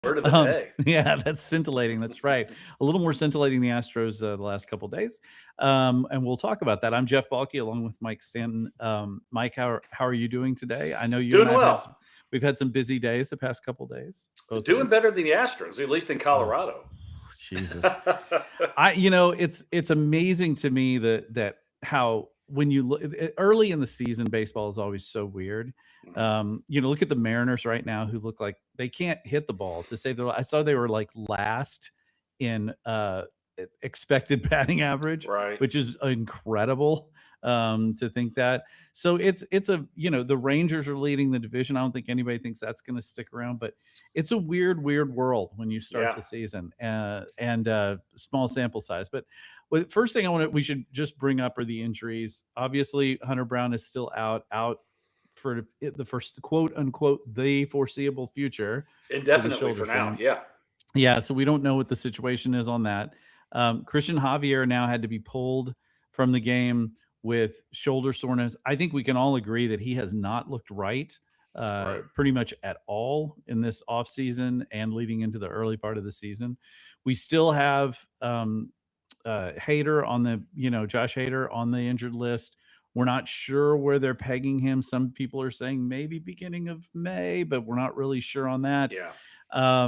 Word of the day. Yeah, that's scintillating. That's right. A little more scintillating the Astros the last couple days, and we'll talk about that. I'm Jeff Balke along with Mike Stanton. Mike, how are you doing today? I know you and Doing I've had well. some, we've had some busy days the past couple days, both of Doing us. better than the Astros, at least in Oh, Colorado. Jesus. It's amazing to me that how when you look early in the season, baseball is always so weird. Look at the Mariners right now, who look like they can't hit the ball to save their life. I saw they were like last in expected batting average, Right. which is incredible to think that. So it's a the Rangers are leading the division. I don't think anybody thinks that's going to stick around, but it's a weird world when you start Yeah. the season and small sample size. But first thing we should just bring up are the injuries. Obviously, Hunter Brown is still out for the first quote unquote the foreseeable future with a Indefinitely shoulder for now. strain. Yeah. Yeah, so we don't know what the situation is on that. Christian Javier now had to be pulled from the game with shoulder soreness. I think we can all agree that he has not looked right Right. pretty much at all in this offseason and leading into the early part of the season. We still have Hader on Josh Hader on the injured list. We're not sure where they're pegging him. Some people are saying maybe beginning of May, but we're not really sure on that. Yeah.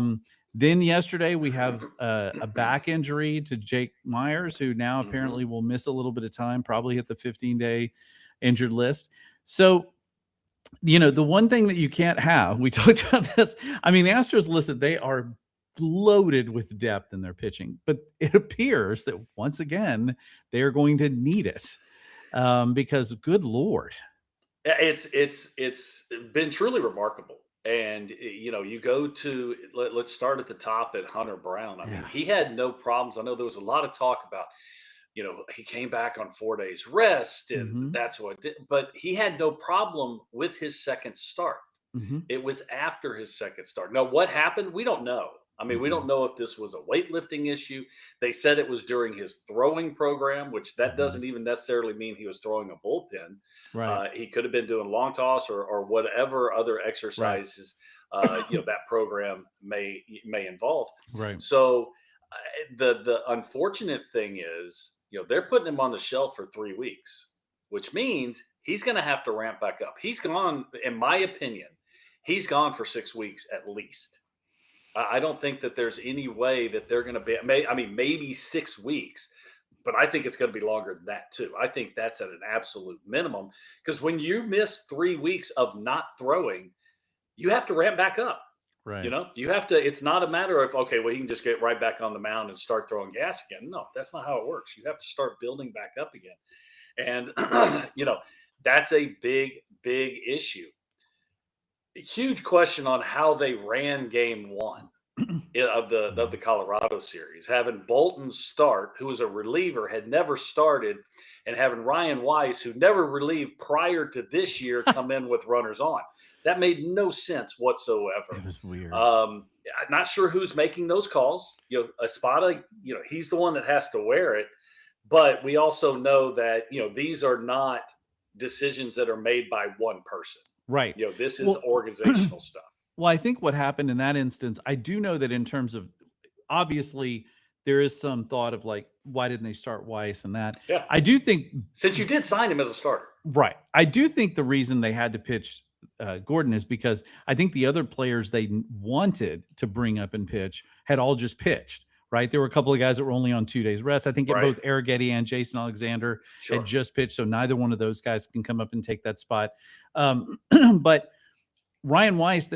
Then yesterday we have a back injury to Jake Myers, who now apparently Mhm. will miss a little bit of time, probably hit the 15-day injured list. So, the one thing that you can't have, we talked about this. I mean, the Astros listed, they are loaded with depth in their pitching, but it appears that once again, they are going to need it because good Lord. It's been truly remarkable. And you go to let's start at the top at Hunter Brown. I mean, Yeah. he had no problems. I know there was a lot of talk about, he came back on 4 days rest and Hmm. that's what did, but he had no problem with his second start. Hmm. It was after his second start. Now, what happened? We don't know. I mean, we don't Hmm. know if this was a weightlifting issue. They said it was during his throwing program, which that Hmm. doesn't even necessarily mean he was throwing a bullpen. Right. He could have been doing long toss or whatever other Right. exercises that program may involve. Right. So the unfortunate thing is, they're putting him on the shelf for 3 weeks, which means he's going to have to ramp back up. He's gone, in my opinion, he's gone for 6 weeks at least. I don't think that there's any way that they're going to be. I mean, maybe 6 weeks, but I think it's going to be longer than that too. I think that's at an absolute minimum because when you miss 3 weeks of not throwing, you have to ramp back up. Right. You have to. It's not a matter of okay, well, he can just get right back on the mound and start throwing gas again. No, that's not how it works. You have to start building back up again, and that's a big issue. Huge question on how they ran game one of the Colorado series. Having Bolton start, who was a reliever, had never started, and having Ryan Weiss, who never relieved prior to this year, come in with runners on. That made no sense whatsoever. It was weird. I'm not sure who's making those calls. Espada, he's the one that has to wear it. But we also know that these are not decisions that are made by one person. Right. This is Well, organizational stuff. well, I think what happened in that instance, I do know that in terms of obviously there is some thought of like, why didn't they start Weiss and that? Yeah. I do think Since you did sign him as a starter. right. I do think the reason they had to pitch Gordon is because I think the other players they wanted to bring up and pitch had all just pitched. Right, there were a couple of guys that were only on 2 days rest. I think Right. both Arrighetti and Jason Alexander had Sure. just pitched, so neither one of those guys can come up and take that spot. But Ryan Weiss,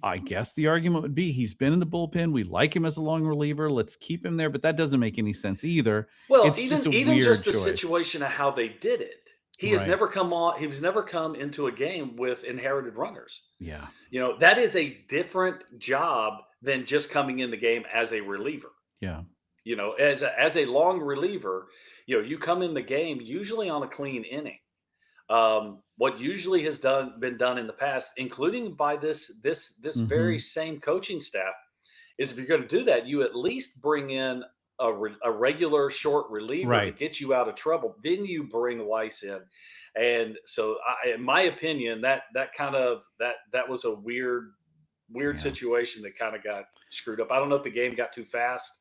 I guess the argument would be he's been in the bullpen. We like him as a long reliever. Let's keep him there. But that doesn't make any sense either. Well, It's just a even weird just the choice. situation of how they did it. He has Right. never come on. He's never come into a game with inherited runners. Yeah. That is a different job than just coming in the game as a reliever. Yeah. As a long reliever, you come in the game usually on a clean inning. What usually has been done in the past, including by this very Mhm. same coaching staff, is if you're going to do that, you at least bring in a regular short reliever to Right. get you out of trouble. Then you bring Weiss in, and so in my opinion, that was a weird weird Yeah. situation that kind of got screwed up. I don't know if the game got too fast,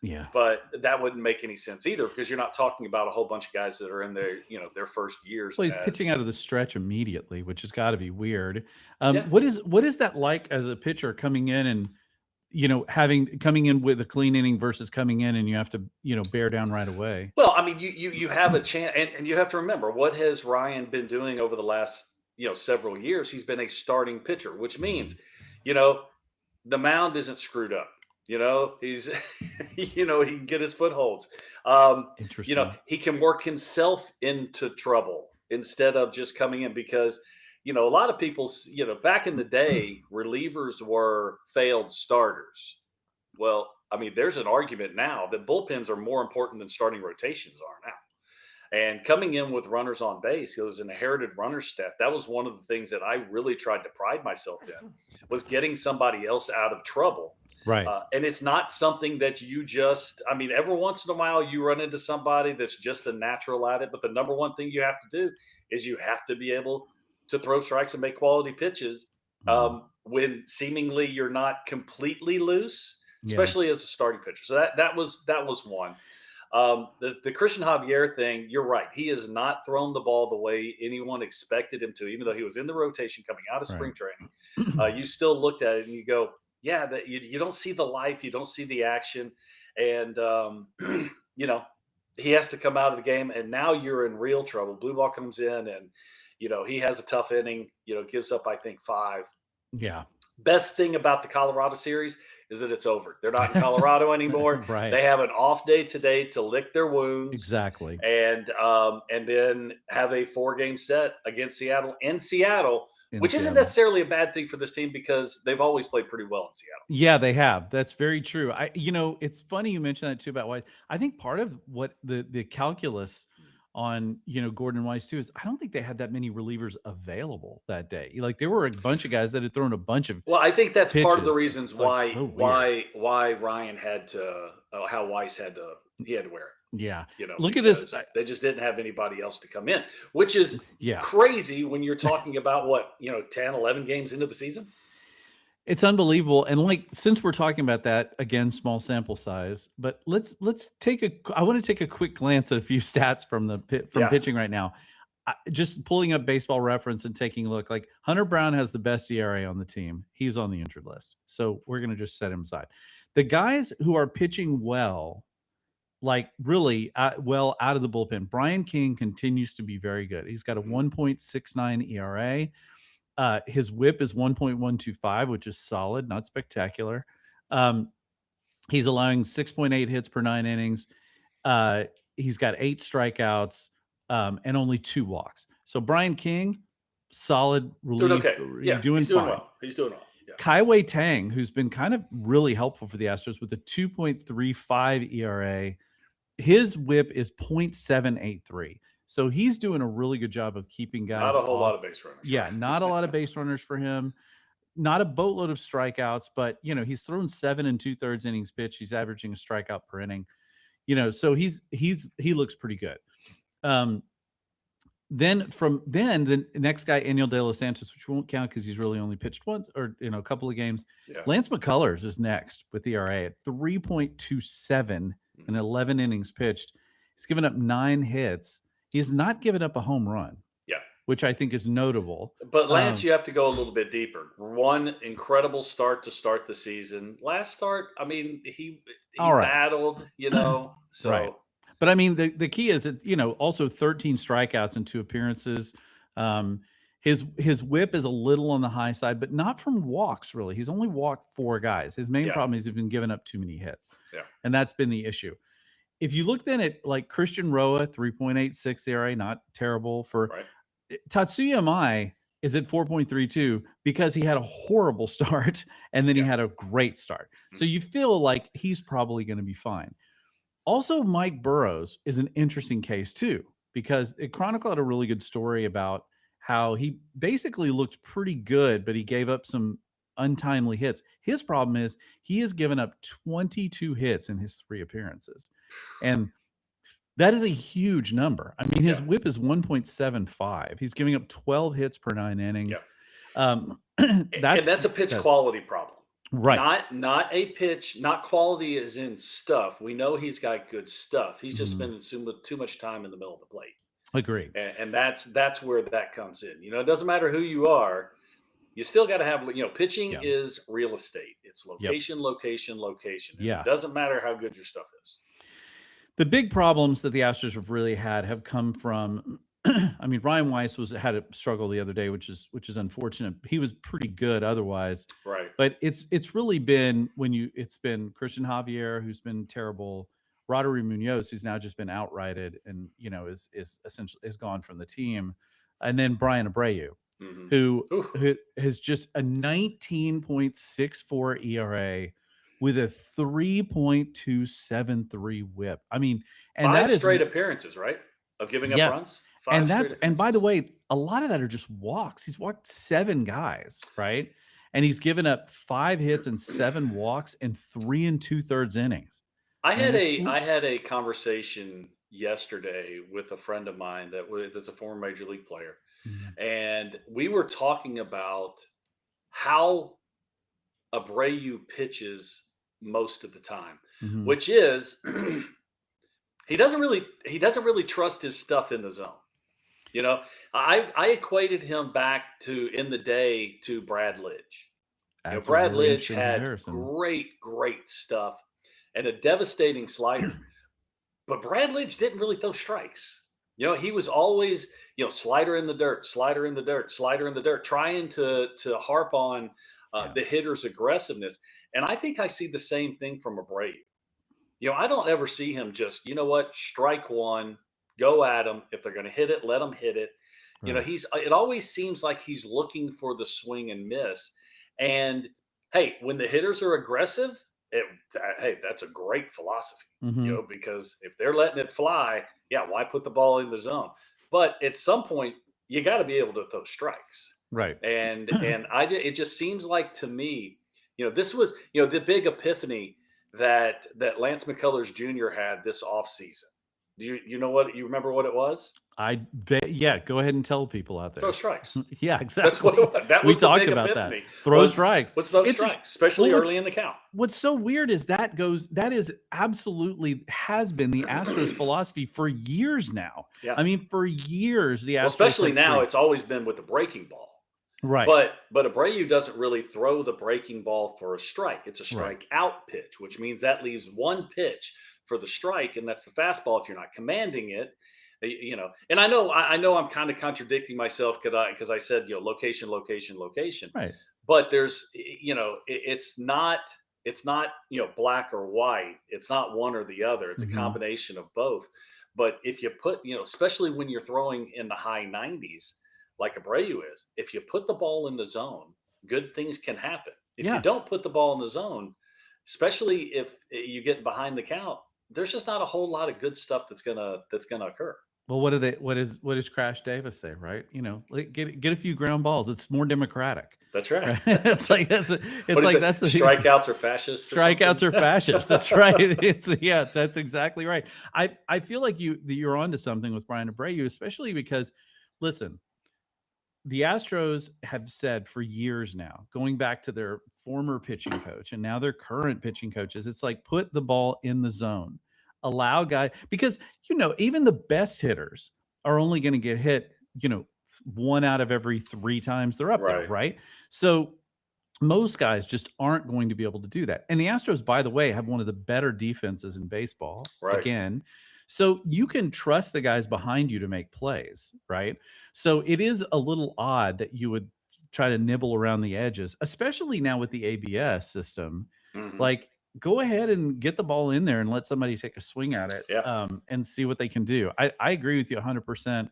Yeah. but that wouldn't make any sense either because you're not talking about a whole bunch of guys that are in their, their first years Well, he's pitching as out of the stretch immediately, which has got to be weird. yeah. What is that like as a pitcher coming in and coming in with a clean inning versus coming in and you have to bear down right away? Well, I mean, you have a chance, and you have to remember what has Ryan been doing over the last several years. He's been a starting pitcher, which means, you know, the mound isn't screwed up. He's, he can get his footholds. Interesting. He can work himself into trouble instead of just coming in because, a lot of people, back in the day, relievers were failed starters. Well, I mean, there's an argument now that bullpens are more important than starting rotations are now. And coming in with runners on base, it was an inherited runner stat. That was one of the things that I really tried to pride myself in, was getting somebody else out of trouble. Right. And it's not something that you just, I mean, every once in a while you run into somebody that's just a natural at it. But the number one thing you have to do is you have to be able to throw strikes and make quality pitches when seemingly you're not completely loose, Yeah. especially as a starting pitcher. So that was one. The Christian Javier thing, you're right. He has not thrown the ball the way anyone expected him to, even though he was in the rotation coming out of spring training. You still looked at it and you go, yeah, that you don't see the life, you don't see the action. And, he has to come out of the game. And now you're in real trouble. Blue ball comes in and, he has a tough inning, gives up, I think, 5. Yeah. Best thing about the Colorado series is that it's over. They're not in Colorado anymore. Right. They have an off day today to lick their wounds. Exactly. And then have a 4-game set against Seattle in Seattle, which isn't necessarily a bad thing for this team because they've always played pretty well in Seattle. Yeah, they have. That's very true. It's funny you mentioned that too about Weiss. I think part of what the calculus on Gordon Weiss too is I don't think they had that many relievers available that day. Like there were a bunch of guys that had thrown a bunch of. Well, I think that's part of the pitches. reasons It's like so weird. why Ryan had to how Weiss had to wear it. Yeah. Look at this. They just didn't have anybody else to come in, which is Yeah. crazy when you're talking about 10, 11 games into the season. It's unbelievable. And since we're talking about that, again, small sample size, but let's I want to take a quick glance at a few stats from pitching right now. Just pulling up Baseball Reference and taking a look. Like Hunter Brown has the best ERA on the team. He's on the injured list. So we're going to just set him aside. The guys who are pitching well, like really well out of the bullpen, Brian King continues to be very good. He's got a 1.69 ERA. His whip is 1.125, which is solid, not spectacular. He's allowing 6.8 hits per 9 innings. He's got 8 strikeouts and only 2 walks. So Brian King, solid relief. Doing okay. Yeah, doing fine. Well. He's doing well. Yeah. Kaiwei Tang, who's been kind of really helpful for the Astros with a 2.35 ERA. His whip is 0.783. So he's doing a really good job of keeping guys. Not a whole lot of base runners. Yeah, not a lot of base runners for him. Not a boatload of strikeouts, but he's thrown 7 2/3 innings pitched. He's averaging a strikeout per inning. So he looks pretty good. Then the next guy, Aniel De Los Santos, which won't count because he's really only pitched once or a couple of games. Yeah. Lance McCullers is next with ERA at 3.27 and 11 innings pitched. He's given up 9 hits. He's not given up a home run. Yeah. Which I think is notable. But Lance, you have to go a little bit deeper. One incredible start to start the season. Last start, I mean, he battled, so. Right. But I mean, the key is that, also 13 strikeouts and 2 appearances. His whip is a little on the high side, but not from walks, really. He's only walked 4 guys. His main problem is he's been giving up too many hits. Yeah. And that's been the issue. If you look then at like Christian Roa, 3.86 ERA, not terrible for Tatsuya Mai is at 4.32 because he had a horrible start and then he had a great start. So you feel like he's probably going to be fine. Also, Mike Burrows is an interesting case too, because it chronicled a really good story about how he basically looked pretty good, but he gave up some untimely hits. His problem is he has given up 22 hits in his 3 appearances. And that is a huge number. I mean, his whip is 1.75. He's giving up 12 hits per 9 innings. And that's a pitch quality problem. right. Not a pitch, not quality as in stuff. We know he's got good stuff. He's just Mhm. spending too much time in the middle of the plate. Agreed. And that's where that comes in. It doesn't matter who you are. You still got to have, pitching Yeah. is real estate. It's Yep. location, location, location. And it Yeah. doesn't matter how good your stuff is. The big problems that the Astros have really had have come from I mean, Ryan Weiss had a struggle the other day, which is unfortunate. He was pretty good otherwise, Right. but it's really been it's been Christian Javier who's been terrible, Roddery Munoz who's now just been outrighted and is essentially is gone from the team, and then Brian Abreu Hmm. who has just a 19.64 ERA with a 3.273 whip. I mean, and Five that is straight appearances, right? Of giving up yes. runs. Five straight And by the appearances. way, a lot of that are just walks. He's walked 7 guys, right? And he's given up 5 hits and 7 walks in 3 2/3 innings. I I mean, had it's a I had a conversation yesterday with a friend of mine that's a former major league player, Mhm, and we were talking about how Abreu pitches most of the time, mhm. which is he doesn't really trust his stuff in the zone. You know, I equated him back to in the day to Brad Lidge. That's a Brad really Lidge interesting had comparison. great stuff and a devastating slider. But Brad Lidge didn't really throw strikes. He was always, slider in the dirt, slider in the dirt, slider in the dirt, trying to harp on Yeah. the hitter's aggressiveness. And I think I see the same thing from Abreu. I don't ever see him just, strike one, go at them. If they're going to hit it, let them hit it. Right. It always seems like he's looking for the swing and miss. And hey, when the hitters are aggressive, hey, that's a great philosophy, Mhm. because if they're letting it fly, yeah, why put the ball in the zone? But at some point, you got to be able to throw strikes. Right. And it just seems like to me, this was, the big epiphany that Lance McCullers Jr. had this offseason. Do you know what you remember what it was? Yeah, go ahead and tell people out Throw there. strikes. Yeah, That's what exactly. it was. That We was the talked big about that. epiphany Throw strikes. was those It's a strikes, especially well, early in the count. what's so weird is that is absolutely has been the Astros philosophy for years now. Yeah. I mean, for years the Well, Astros especially have now, treated it's always been with the breaking ball. right, But Abreu doesn't really throw the breaking ball for a strike. It's a right. strike out pitch, which means that leaves one pitch for the strike, and that's the fastball. If you're not commanding it, And I know I'm kind of contradicting myself because I said location, location, location. Right. But it's not black or white. It's not one or the other. It's a Mhm. combination of both. But if you put especially when you're throwing in the high 90s like Abreu is, if you put the ball in the zone, good things can happen. If you Yeah. don't put the ball in the zone, especially if you get behind the count, there's just not a whole lot of good stuff that's gonna occur. Well, what does Crash Davis say, right? Like, get a few ground balls. It's more democratic. That's right. Right? It's That's right. like What it's is like it? that's a Strikeouts are fascists or something? strikeouts are fascist. That's right. That's exactly right. I feel like you're onto something with Brian Abreu, especially because listen, the Astros have said for years now, going back to their former pitching coach and now their current pitching coaches, it's like put the ball in the zone. Allow guy because even the best hitters are only going to get hit, 1 out of every 3 times they're up there, Right. right? So most guys just aren't going to be able to do that. And the Astros, by the way, have one of the better defenses in baseball Right. again. So you can trust the guys behind you to make plays, right? So it is a little odd that you would try to nibble around the edges, especially now with the ABS system. Hmm. Like, go ahead and get the ball in there and let somebody take a swing at it, Yeah. and see what they can do. I agree with you 100%.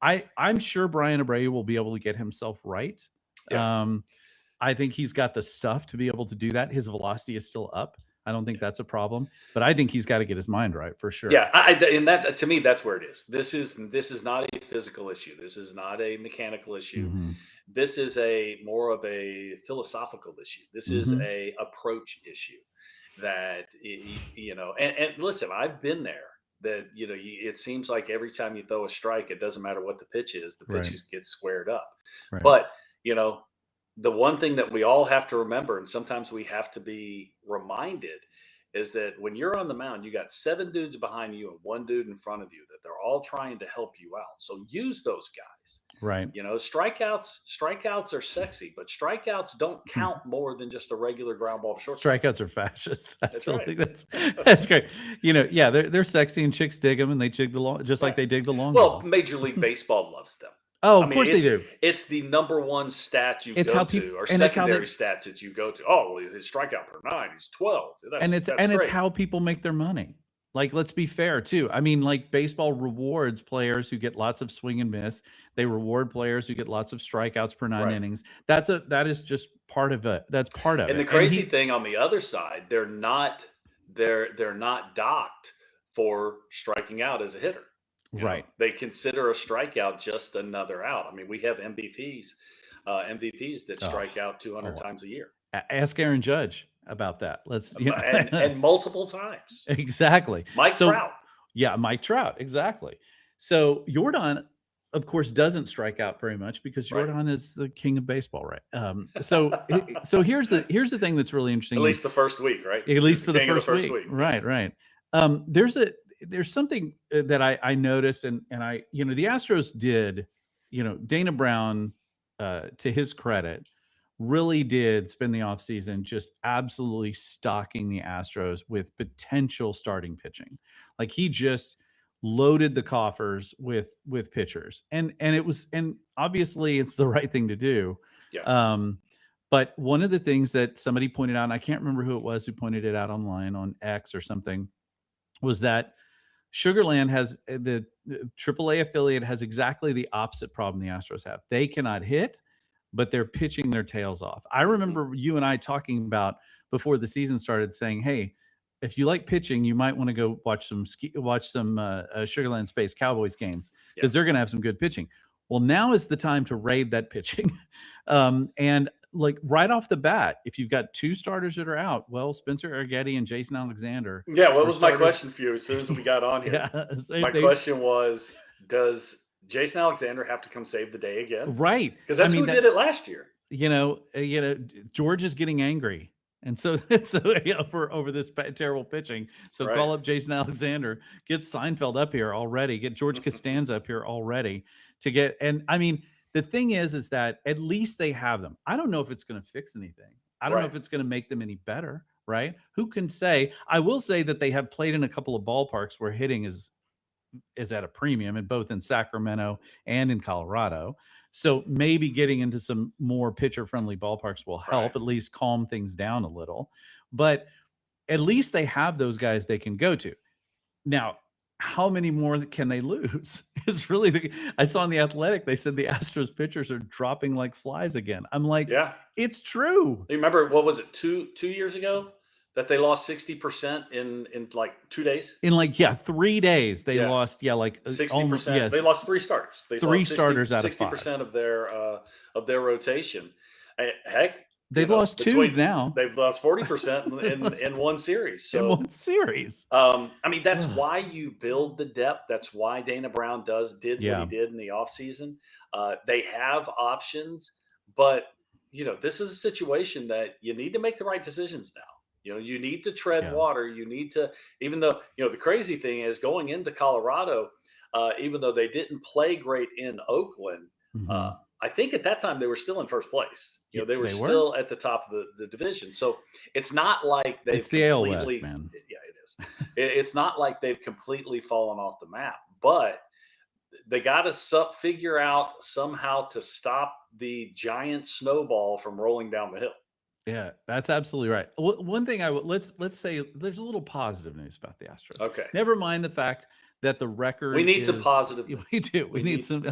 I'm sure Brian Abreu will be able to get himself right. Yeah. I think he's got the stuff to be able to do that. His velocity is still up. I don't think Yeah. that's a problem, but I think he's got to get his mind right for Yeah. sure. And that's to me, that's where it is. This is not a physical issue. This is not a mechanical issue. Mhm. This is a more of a philosophical issue. This is Mhm. a approach issue that and listen, I've been there. That it seems like every time you throw a strike, it doesn't matter what the pitch is Right. gets squared up. Right. But you know the one thing that we all have to remember, and sometimes we have to be reminded, is that when you're on the mound, you got 7 dudes behind you and 1 dude in front of you that they're all trying to help you out. So use those guys. Right. Strikeouts are sexy, but strikeouts don't count more than just a regular ground ball to shortstop. Strikeouts are fascist. I That's still right. think that's great. Yeah, they're sexy and chicks dig them and they dig the long, just like Right. they dig the long Well, ball. Major League Baseball loves them. Oh, I of mean, course they do. it's the number one stat you It's go how people, to, or and it's how secondary they, stats that you go to. Oh, well, his strikeout per nine, he's 12. That's it's great. how people make their money. Like, let's be fair too. I mean, like baseball rewards players who get lots of swing and miss. They reward players who get lots of strikeouts per 9 Right. innings. That is just part of it. That's part of And the it. And crazy thing on the other side, they're not docked for striking out as a hitter. right. They consider a strikeout just another out. I mean, we have MVPs that Oh, strike out 200 oh, times a year, ask Aaron Judge about that. Let's, and multiple times. exactly. Mike So Trout. yeah, Mike Trout, exactly. So Jordan, of course, doesn't strike out very much because Right. Jordan is the king of baseball, right? So here's the thing that's really At interesting. least the first week, right? At He's least for the king of first week, Yeah. right? Right. There's something that I noticed, and the Astros did, Dana Brown, to his credit, really did spend the offseason just absolutely stocking the Astros with potential starting pitching. Like he just loaded the coffers with pitchers. And obviously it's the right thing to do. Yeah. But one of the things that somebody pointed out, and I can't remember who it was who pointed it out online on X or something, was that Sugarland has the AAA affiliate has exactly the opposite problem the Astros have. They cannot hit, but they're pitching their tails off. I remember you and I talking about before the season started, saying, "Hey, if you like pitching, you might want to go watch some Sugarland Space Cowboys games because they're going to have some good pitching." Well, now is the time to raid that pitching, and like right off the bat, if you've got 2 starters that are out, well, Spencer Arrighetti and Jason Alexander. Yeah, what are was my starters. question for you as soon as we got on here? Yeah, My question was, does Jason Alexander have to come save the day again? Right, Because that's who did it last year. George is getting angry, and so over this terrible pitching. So Right. call up Jason Alexander, get Seinfeld up here already, get George Costanza up here already to get. And I mean, the thing is that at least they have them. I don't know if it's going to fix anything. I don't know Right. if it's going to make them any better. Right? Who can say? I will say that they have played in a couple of ballparks where hitting is at a premium, and both in Sacramento and in Colorado. So maybe getting into some more pitcher friendly ballparks will help Right. at least calm things down a little. But at least they have those guys they can go to. Now, how many more can they lose? Is really I saw in the Athletic, they said the Astros pitchers are dropping like flies again. I'm like, Yeah. it's true. You remember, what was it, two years ago that they lost 60% in like 2 days? In 3 days, they lost, like 60%. yes, They lost 3 starters. They three lost 60, starters out of 60% of their rotation. Heck, they've lost 2 now. They've lost 40% in one series. So in one series. I mean, that's why you build the depth. That's why Dana Brown did what he did in the offseason. They have options, but this is a situation that you need to make the right decisions now. You need to tread water. You need to, even though, the crazy thing is going into Colorado, even though they didn't play great in Oakland, I think at that time they were still in first place. They were still at the top of the division. So it's not like they've it's the AL completely, West, man. Yeah, it is. It's not like they've completely fallen off the map, but they got to figure out somehow to stop the giant snowball from rolling down the hill. Yeah, that's absolutely right. One thing let's say there's a little positive news about the Astros. Okay. Never mind the fact that the record We need some positive. We do. We need some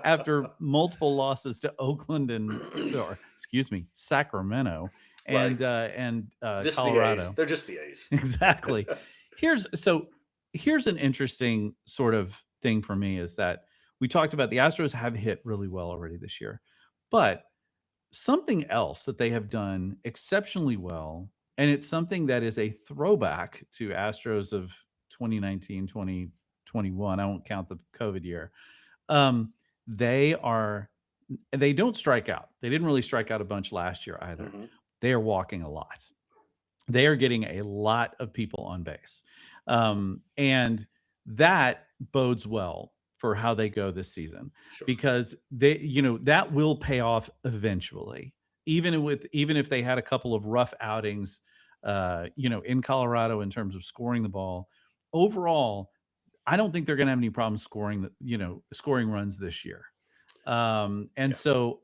after multiple losses to Oakland Sacramento and just Colorado. The A's. They're just the A's. Exactly. Here's an interesting sort of thing for me is that we talked about the Astros have hit really well already this year, but something else that they have done exceptionally well, and it's something that is a throwback to Astros of 2019, 2021. I won't count the COVID year. They are they don't strike out. They didn't really strike out a bunch last year either. Hmm. They are walking a lot. They are getting a lot of people on base. And that bodes well for how they go this season Sure. because that will pay off eventually. Even if they had a couple of rough outings, in Colorado in terms of scoring the ball, overall, I don't think they're going to have any problems scoring runs this year. And Yeah. so,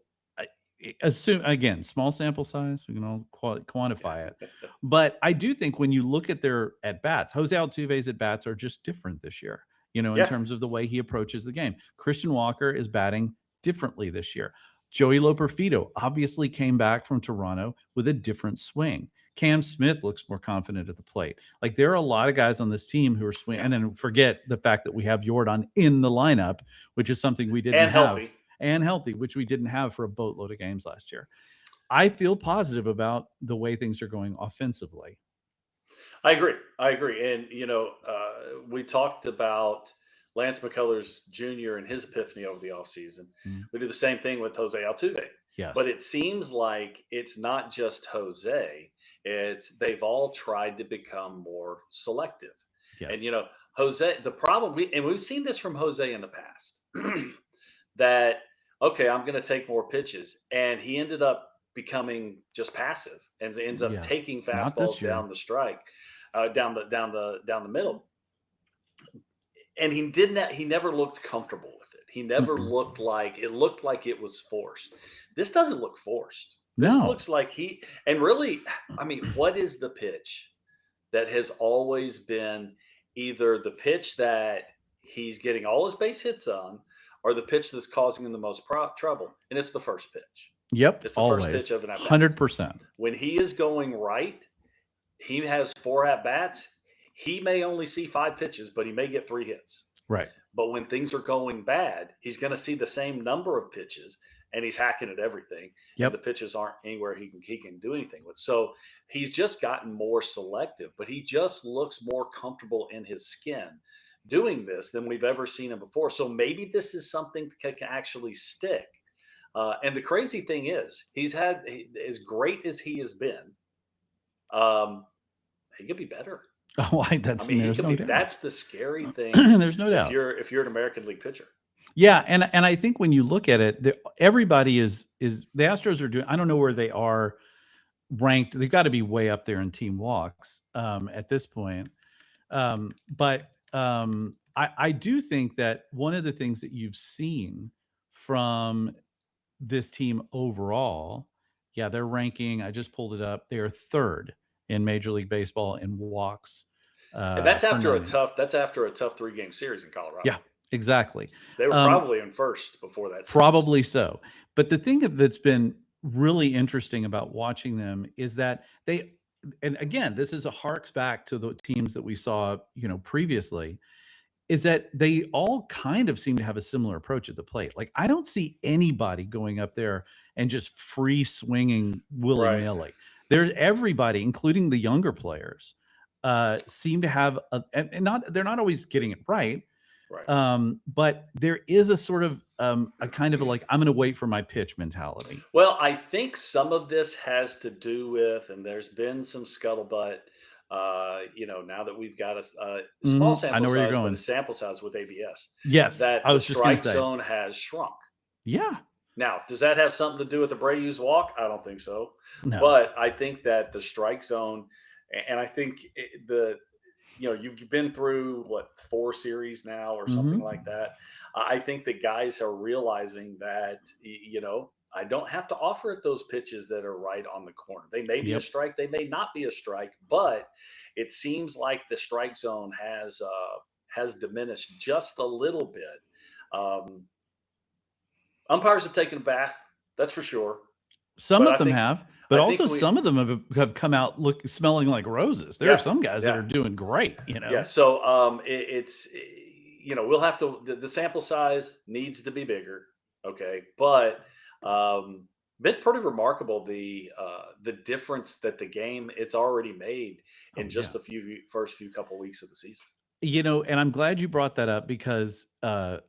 assume again, small sample size, we can all quantify it. But I do think when you look at their at bats, Jose Altuve's at bats are just different this year, in Yeah. terms of the way he approaches the game. Christian Walker is batting differently this year. Joey Loperfido obviously came back from Toronto with a different swing. Cam Smith looks more confident at the plate. Like there are a lot of guys on this team who are swinging. Yeah. And then forget the fact that we have Jordan in the lineup, which is something we didn't And have. healthy. And healthy, which we didn't have for a boatload of games last year. I feel positive about the way things are going offensively. I agree. I agree. And, we talked about Lance McCullers Jr. and his epiphany over the offseason. Mm, We do the same thing with Jose Altuve. But yes. it seems like it's not just Jose, it's they've all tried to become more selective. And, Yes. Jose, the problem, we've seen this from Jose in the past, that, okay, I'm going to take more pitches. And he ended up becoming just passive and ends up Yeah. taking Not this fastballs year. down the strike, down the middle, and he never looked comfortable with it. He never Mm-mm. looked like it was forced. This doesn't look forced. This No. looks like and really, I mean, what is the pitch that has always been either the pitch that he's getting all his base hits on, or the pitch that's causing him the most trouble? And it's the first pitch. Yep. It's the first pitch Always. of an at bat. 100%. When he is going right, he has 4 at bats. He may only see 5 pitches, but he may get 3 hits. Right. But when things are going bad, he's going to see the same number of pitches, and he's hacking at everything. And the Yep. pitches aren't anywhere he can do anything with. So he's just gotten more selective, but he just looks more comfortable in his skin doing this than we've ever seen him before. So maybe this is something that can actually stick. And the crazy thing is, as great as he has been, he could be better. Oh, I that's mean, he there's could no be. doubt. That's the scary thing. There's no doubt. If you're an American League pitcher, Yeah, and I think when you look at it, everybody is the Astros are doing. I don't know where they are ranked. They've got to be way up there in team walks at this point. But I do think that one of the things that you've seen from this team overall, yeah, they're ranking. I just pulled it up. They are third in Major League Baseball in walks. and that's Per after a nine. tough. That's after a tough 3-game series in Colorado. Yeah, exactly. They were Um, probably in first before that series. Probably so. But the thing that's been really interesting about watching them is that and again, this is a harks back to the teams that we saw, previously, is that they all kind of seem to have a similar approach at the plate. Like I don't see anybody going up there and just free swinging willy Right. nilly. There's everybody, including the younger players, seem to have and they're not always getting it right. Right. But there is a sort of a kind of like I'm going to wait for my pitch mentality. Well, I think some of this has to do with, and there's been some scuttlebutt. Now that we've got a small I know sample where you're size, but a going. sample size with ABS, Yes, that I the was just going strike to say. zone has shrunk. Yeah, Now, does that have something to do with Abreu's walk? I don't think so. no. But I think that the strike zone, and I think you've been through what 4 series now or something Hmm. like that. I think the guys are realizing that I don't have to offer it those pitches that are right on the corner. They may be a Yep. strike, they may not be a strike, but it seems like the strike zone has diminished just a little bit. Um, Umpires have taken a bath, that's for sure. Some But of them have, but I think also we some of them have come out smelling like roses. There are yeah, some guys that yeah. are doing great. Yeah, so we'll have to. The sample size needs to be bigger, okay? But been pretty remarkable the difference that the game it's already made Oh in yeah. just the first few couple weeks of the season. And I'm glad you brought that up because I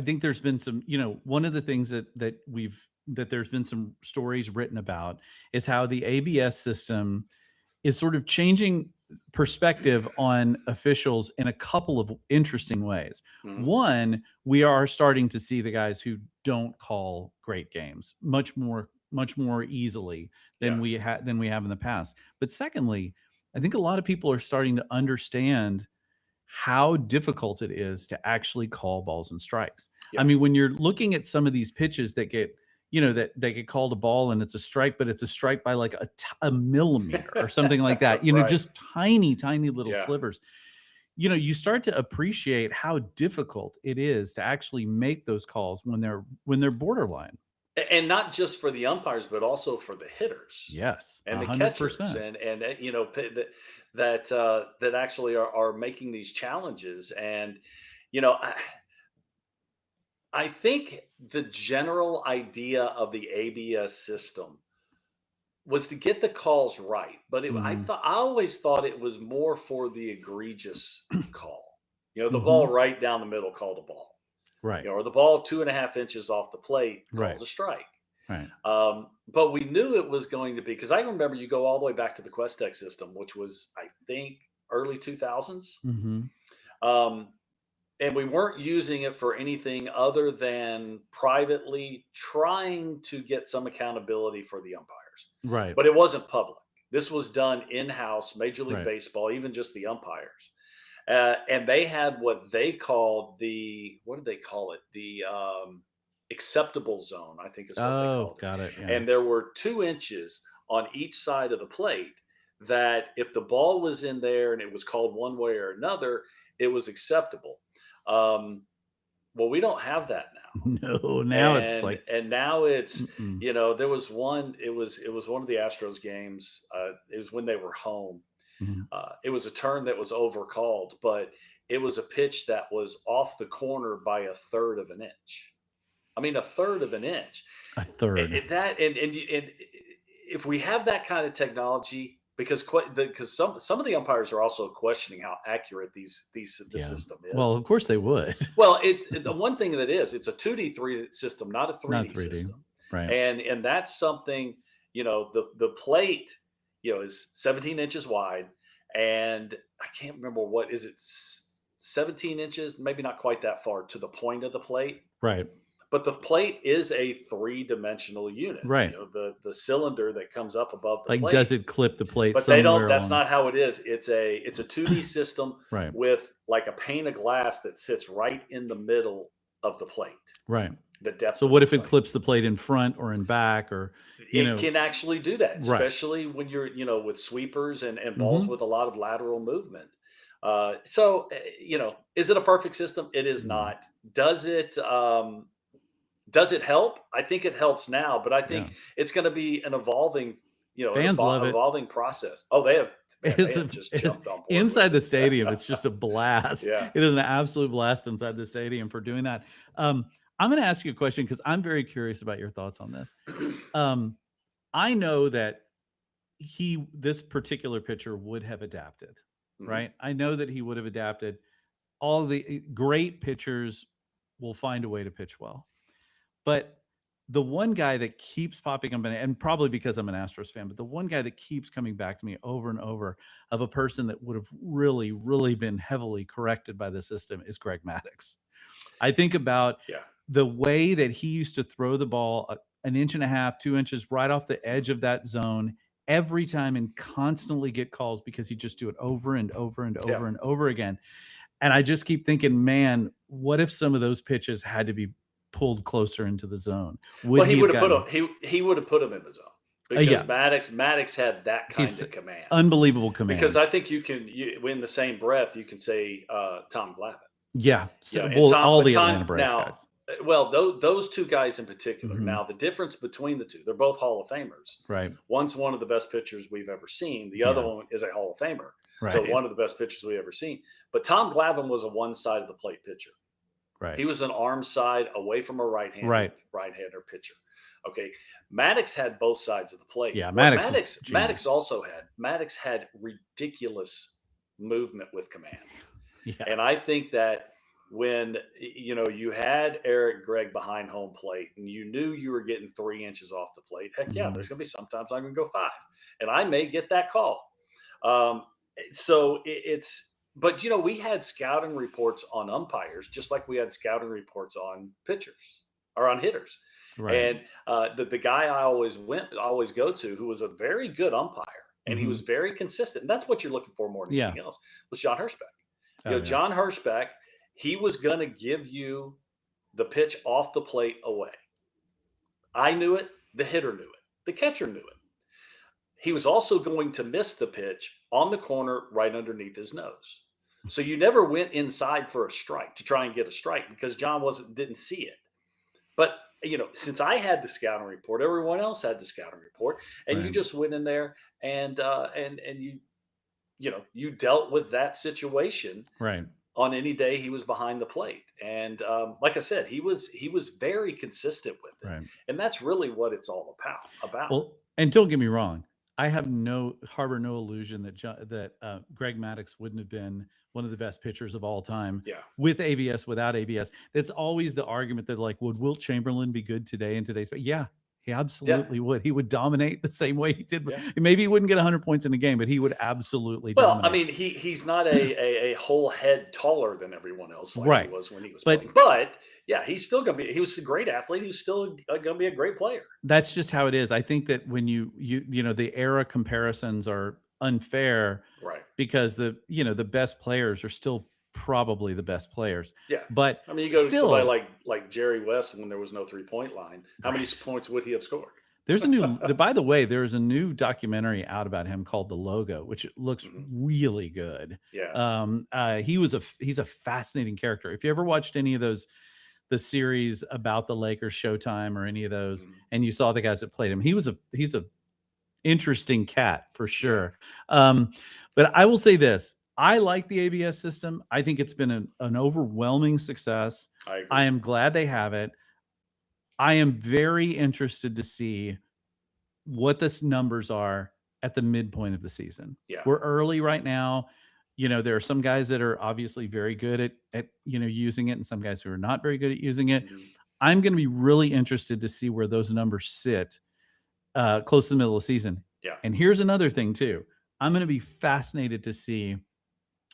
think there's been some, one of the things that there's been some stories written about is how the ABS system is sort of changing perspective on officials in a couple of interesting ways. Mhm. One, we are starting to see the guys who don't call great games much more easily Yeah. than we have in the past. But secondly, I think a lot of people are starting to understand how difficult it is to actually call balls and strikes. I Yeah. mean, when you're looking at some of these pitches that get, that they get called a ball and it's a strike, but it's a strike by like a millimeter or something like that, Right. just tiny, tiny little Yeah. slivers. You start to appreciate how difficult it is to actually make those calls when they're borderline. And not just for the umpires, but also for the hitters Yes, and the catchers, 100%. and that actually are making these challenges. And you know, I think the general idea of the ABS system was to get the calls right, but Hmm. I always thought it was more for the egregious call. The ball Hmm. right down the middle called a ball. Right, Or the ball 2.5 inches off the plate right, called a strike. right. But we knew it was going to be, because I remember you go all the way back to the Questec system, which was, I think, early 2000s. Hmm. Um, and we weren't using it for anything other than privately trying to get some accountability for the umpires. Right, But it wasn't public. This was done in house, Major League right. Baseball, even just the umpires. And they had what they called what did they call it? The acceptable zone, I think is what they Oh, called got it. it. Yeah. And there were 2 inches on each side of the plate that if the ball was in there and it was called one way or another, it was acceptable. Um, well, we don't have that now. No, now it's And like, and now it's, mm-mm. there was one, it was one of the Astros games. It was when they were home. Mhm. It was a turn that was overcalled, but it was a pitch that was off the corner by a third of an inch. I mean, a third of an inch. A third. That and if we have that kind of technology, because some of the umpires are also questioning how accurate the Yeah. system Well, is. of course they would. Well, the one thing that it's a 2D 3 system, not a Not 3D 3D. system, Right. and that's something. The plate is 17 inches wide, and I can't remember, what is it, 17 inches, maybe not quite that far to the point of the plate. Right. But the plate is a three-dimensional unit. Right. The cylinder that comes up above the Like, does plate. it clip the plate But they don't. somewhere That's along? not how it is. It's a 2D system Right. with like a pane of glass that sits right in the middle of the plate, Right. the depth So of what the if it plate. clips the plate in front or in back or, you It know can actually do that, right. especially when you're, with sweepers and balls Mhm. with a lot of lateral movement. Is it a perfect system? It is No. not. Does it? Does it help? I think it helps now, but I Yeah. think it's going to be an evolving, Fans love it. evolving process. Oh, they have, man, they It's have just it's jumped on board with inside the it. stadium, it's just a blast. Yeah. It is an absolute blast inside the stadium for doing that. I'm gonna ask you a question because 'cause I'm very curious about your thoughts on this. Um, I know that this particular pitcher would have adapted, Mhm. right? I know that he would have adapted. All the great pitchers will find a way to pitch well. But the one guy that keeps popping up, and probably because I'm an Astros fan, but the one guy that keeps coming back to me over and over of a person that would have really, really been heavily corrected by the system is Greg Maddux. I think about Yeah. the way that he used to throw the ball an inch and a half, 2 inches right off the edge of that zone every time and constantly get calls because he just do it over and over and Yeah. over and over again. And I just keep thinking, man, what if some of those pitches had to be pulled closer into the zone? Would Well, he he have would have put gotten? him. He would have put him in the zone because Yeah, Maddox had that kind he's of command. unbelievable Because command. I think in the same breath, you can say Tom Glavine. Yeah, And well, all But the Atlanta Tom Braves now, guys. well, those two guys in particular. Hmm. Now, the difference between the two, they're both Hall of Famers. Right. One's one of the best pitchers we've ever seen. The other Yeah. one is a Hall of Famer. So Right. one of the best pitchers we've ever seen. But Tom Glavine was a one side of the plate pitcher. Right. He was an arm side away from a Right. right-hander pitcher. Okay. Maddox had both sides of the plate. Yeah. What Maddox was Maddox genius. also had, Maddox had ridiculous movement with command. Yeah. And I think that when you had Eric Gregg behind home plate and you knew you were getting 3 inches off the plate, heck yeah, Mhm. there's going to be sometimes I'm going to go 5, and I may get that call. Um, so but we had scouting reports on umpires just like we had scouting reports on pitchers or on hitters. Right. And the guy I always go to, who was a very good umpire and he was Mhm. very consistent. And that's what you're looking for more than Yeah. anything else. Was John Hirschbeck. Oh, yeah. John Hirschbeck, he was going to give you the pitch off the plate away. I knew it. The hitter knew it. The catcher knew it. He was also going to miss the pitch on the corner right underneath his nose. So you never went inside for a strike to try and get a strike because John didn't see it. But since I had the scouting report, everyone else had the scouting report, and you Right. just went in there and you dealt with that situation Right. on any day he was behind the plate. And like I said, he was very consistent with it, Right. and that's really what it's all about. Well, and don't get me wrong, I have harbor no illusion that Greg Maddux wouldn't have been one of the best pitchers of all time Yeah, with ABS, without ABS. It's always the argument that like, would Wilt Chamberlain be good today in today's? But yeah, he yeah, absolutely would. He would dominate the same way he did. yeah. Maybe he wouldn't get 100 points in a game, but he would absolutely Well, I dominate. mean, he's not a whole head taller than everyone else like he Right. was when he was But playing. But yeah, he's still gonna be. He was a great athlete. He's still gonna be a great player. that's just how it is. I think that when the era comparisons are unfair Right. because the best players are still probably the best players. Yeah. But I mean, you go to somebody still, like Jerry West when there was no 3-point line. How many right. points would he have scored? By the way, there's a new documentary out about him called The Logo, which looks Mhm. really good. Yeah. He's a fascinating character. If you ever watched any of the series about the Lakers Showtime or any of those, Mhm. and you saw the guys that played him, he's a interesting cat for Yeah. sure. Um, but I will say this: I like the ABS system. I think it's been an overwhelming success. I I agree. am glad they have it. I am very interested to see what the numbers are at the midpoint of the season. Yeah. We're early right now. There are some guys that are obviously very good at using it, and some guys who are not very good at using it. Mhm. I'm going to be really interested to see where those numbers sit close to the middle of the season. Yeah. And here's another thing too. I'm going to be fascinated to see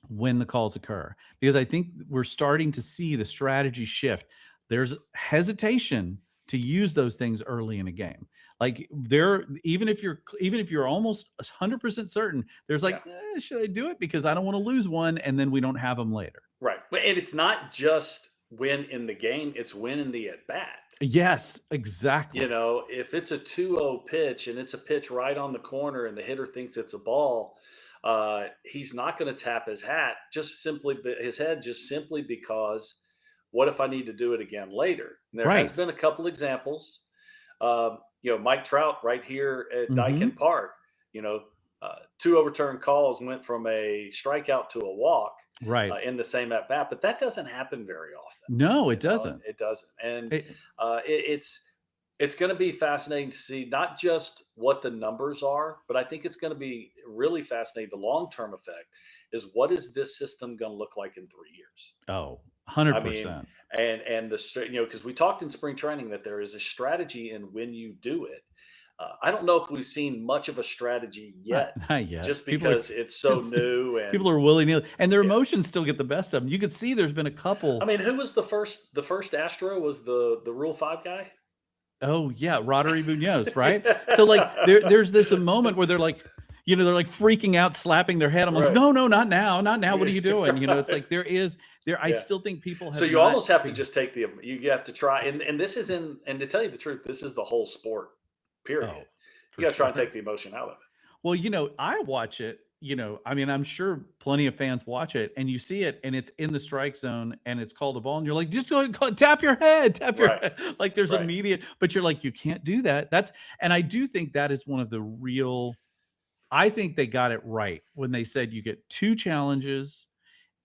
when the calls occur because I think we're starting to see the strategy shift. There's hesitation to use those things early in a game. Like even if you're almost 100% certain, there's Yeah. like, should I do it because I don't want to lose one and then we don't have them later. Right. And it's not just win in the game; it's win in the at bat. Yes, exactly. If it's a 2-0 pitch and it's a pitch right on the corner and the hitter thinks it's a ball, he's not going to tap his head just simply because what if I need to do it again later? And there has Right. been a couple examples. Mike Trout right here at Hmm. Daikin Park, you know, 2 overturned calls went from a strikeout to a walk Right. in the same at bat, but that doesn't happen very often. No, it doesn't. It doesn't, and It- it's going to be fascinating to see not just what the numbers are, but I think it's going to be really fascinating. The long term effect is what is this system going to look like in 3 years? oh, I mean, 100%. and because we talked in spring training that there is a strategy in when you do it. I don't know if we've seen much of a strategy Not, yet, not yet. just because it's so new and people are willy nilly, and their yeah. emotions still get the best of them. You could see there's been a I couple. mean, who was the first Astro was the Rule 5 guy? Oh yeah, Roddery Munoz, right? So like Yeah. there's this a moment where they're like freaking out, slapping their head. I'm like, Right. no, not now, not now. What are you doing? It's Right. like there. I Yeah. still think people So have you not. almost have to just take you have to try, and this is and to tell you the truth, this is the whole sport, period. Oh, You for got to try and sure. take the emotion out of it. Well, I watch it. I mean, I'm sure plenty of fans watch it, and you see it, and it's in the strike zone, and it's called a ball, and you're like, just go ahead, tap your head, tap your Right. head. Like there's Right. immediate, but you're like, you can't do that. And I do think that is one of the real. I think they got it right when they said you get 2 challenges,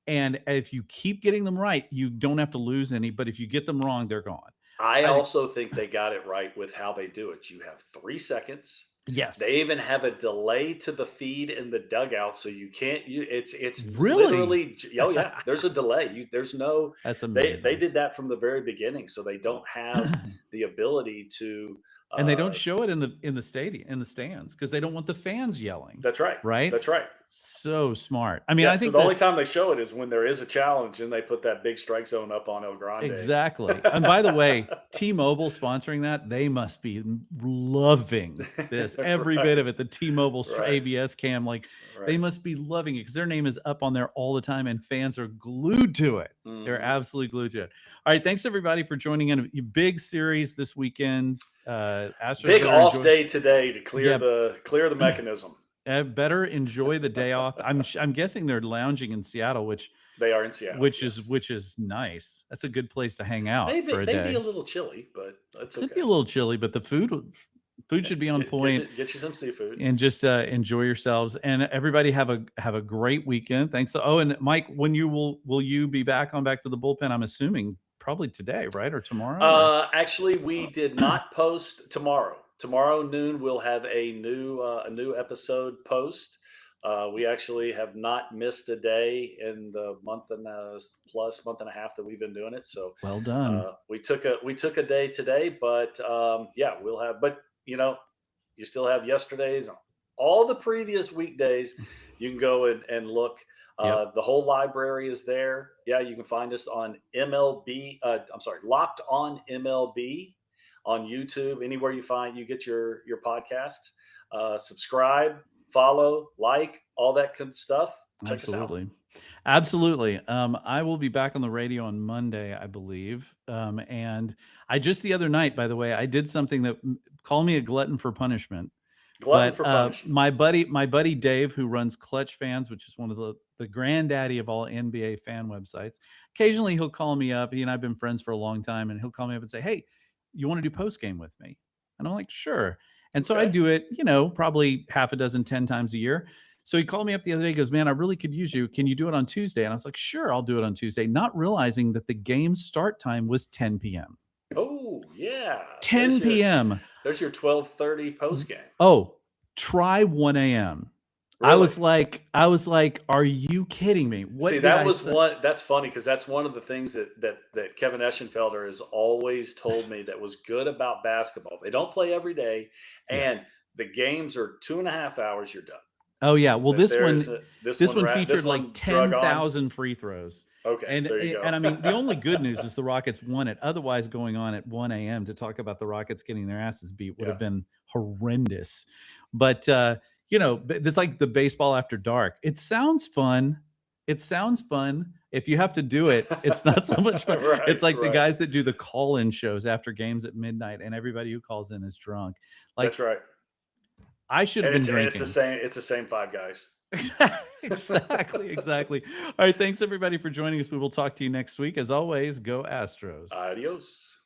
and if you keep getting them right, you don't have to lose any. But if you get them wrong, they're gone. I I think also think they got it right with how they do it. You have 3 seconds. Yes. They even have a delay to the feed in the dugout, so you can't. It's Really? literally. Oh yeah, there's a delay. There's no. That's They amazing. did that from the very beginning, so they don't have the ability to. And they don't show it in the stadium, in the stands, because they don't want the fans yelling, That's right. right? That's right. So smart. I mean, Yeah. I So think the only that time they show it is when there is a challenge, and they put that big strike zone up on El Grande. exactly. And by the way, T-Mobile sponsoring that, they must be loving this, every bit of Right. it. The T-Mobile Right. ABS cam, like they Right. must be loving it because their name is up on there all the time, and fans are glued to it. They're Hmm. absolutely glued to it. All right, thanks everybody for joining in. A big series this weekend. Astros Big better off enjoy. day today to Yeah, clear the mechanism. better enjoy the day off. I'm guessing they're lounging in Seattle, They are in Seattle. Yes. which is nice. That's a good place to hang out for a Maybe day. a little chilly, but that's Could okay. be a little chilly, but the food should be on point, Get you some seafood. and just enjoy yourselves. And everybody have a great weekend. Thanks. Oh, and Mike, when will you be back on Back to the Bullpen? I'm assuming probably today, right, or tomorrow? Or Actually, we did not post tomorrow. Tomorrow noon, we'll have a new episode post. We actually have not missed a day in the month and a half that we've been doing it. So well done. we took a day today, but yeah, we'll have. But you still have yesterday's, all the previous weekdays. You can go and look. Yep. The whole library is there. Yeah, you can find us on MLB. I'm sorry, Locked On MLB on YouTube. Anywhere you get your podcast. Subscribe, follow, like, all that good stuff. Check us out. Absolutely. Absolutely. I will be back on the radio on Monday, I Bleav. And I just the other night, by the way, I did something that call me a glutton for punishment. Glutton But for punishment. my buddy Dave, who runs Clutch Fans, which is one of the granddaddy of all NBA fan websites, occasionally he'll call me up. He and I've been friends for a long time, and he'll call me up and say, "Hey, you want to do post game with me?" And I'm like, "Sure." And so I Okay. do it, probably half a dozen, 10 times a year. So he called me up the other day. He goes, "Man, I really could use you. Can you do it on Tuesday?" And I was like, "Sure, I'll do it on Tuesday," not realizing that the game start time was 10 p.m. Oh yeah. 10 p.m. There's your 12:30 post game. Oh, try 1 a.m. Really? I was like, "Are you kidding me?" What See, did that I was say? one. That's funny because that's one of the things that Kevin Eschenfelder has always told me that was good about basketball. They don't play every day, Yeah. and the games are 2.5 hours. You're done. Oh yeah. Well, That this there one is this one featured like drug on. 10,000 free throws. Okay, And there you and I go. mean, the only good news is the Rockets won it. Otherwise, going on at 1 a.m. to talk about the Rockets getting their asses beat would Yeah. have been horrendous. But it's like the baseball after dark. It sounds fun. It sounds fun. If you have to do it, it's not so much fun. Right, It's like the right. guys that do the call-in shows after games at midnight, and everybody who calls in is drunk. Like, That's right. I should have And been it's the drinking. same. It's the same five guys. Exactly. All right. Thanks everybody for joining us. We will talk to you next week. As always, go Astros. Adios.